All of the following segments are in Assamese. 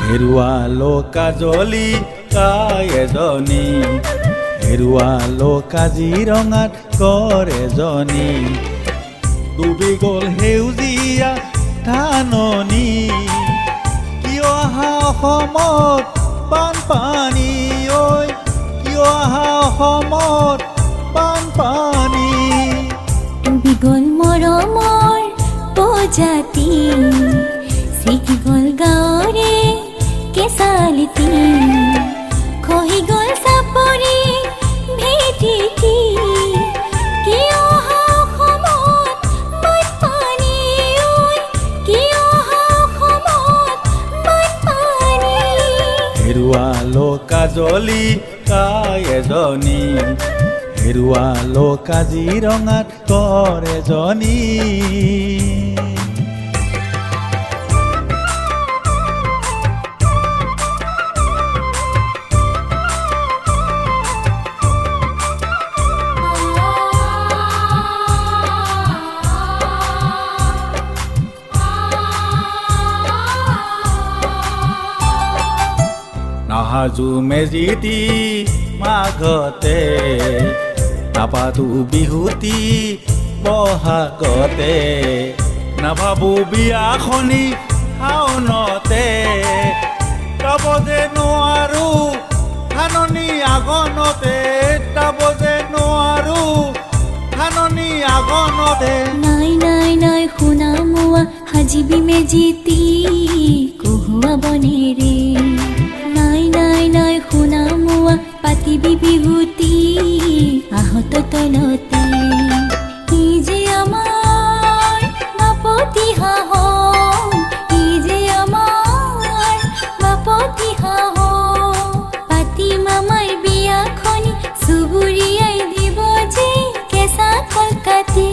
হেৰুৱালো কাজলি কাই এজনী, হেৰুৱালো কাজিৰঙাত কৰ এজনী। ডুবি গ'ল সেউজীয়া ধাননি, কিয় আহা অসমত বানপানী, ঐ কিয় আহা অসমত বানপানী। ডুবি গ'ল মৰমৰ প্ৰজাতি, ছিগি গ'ল গাঁৱৰে কেঁচালিটি, খহি গ'ল চাপৰি ভেটিকি, কিয় আহা অসমত বানপানী, ঐ কিয় আহা অসমত বানপানী। হেৰুৱালো কাজলি কাই এজনী, হেৰুৱালো কাজিৰঙাত কৰ এজনী। নাহাজো মেজিতি মাঘতে, নাপাতো বিহুতি বহাগতে, নাভাবো বিয়াখনি শাওনতে, তাব যে নোৱাৰো ধাননি আগনতে, তাব যে নোৱাৰো ধাননি আগনতে। নাই নাই নাই শুনা মোৱা সাজিবি মেজিতি কহুৱা বনেৰে, নাই নাই নাই শুনা মোৱা পাতিবি বিহুতি আহত তলতে। ই যে আমাৰ বাপতি সাহোন, ই যে আমাৰ বাপতি সাহোন, পাতিম আমাৰ বিয়াখনি চুবুৰীয়াই দিব যে কেঁচা কলকাতি।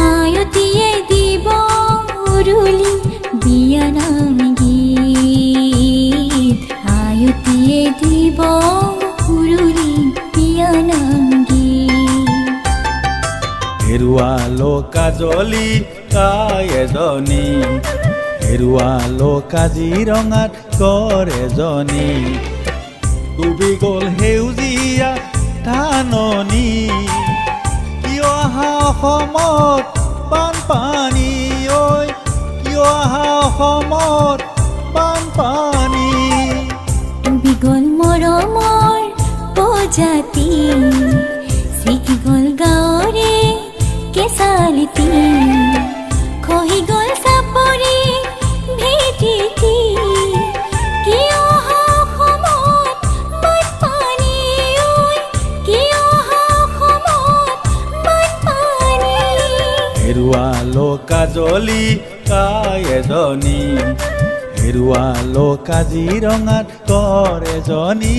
আয়তিয়ে দিব উৰুলি বিয়ানাম গীত, আয়তিয়ে দিব উৰুলি বিয়ানাম গীত। হেৰুৱালো কাজলি কাই এজনী, হেৰুৱালো কাজিৰঙাত কৰ এজনী। ডুবি গ'ল সেউজীয়া ধাননি, কিয় আহা অসমত বানপানী, ঐ কিয় আহা অসমত বানপানী। ডুবি গ'ল মৰমৰ প্ৰজাতি, ছিগি গ'ল গাঁৱৰে কেঁচালিটি, খহি গ'ল চাপৰি ভেটিকি, কিয় আহা অসমত বানপানী, ঐ কিয় আহা অসমত বানপানী। হেৰুৱালো কাজলি কাই এজনী, হেৰুৱালো কাজিৰঙাত কৰ এজনী।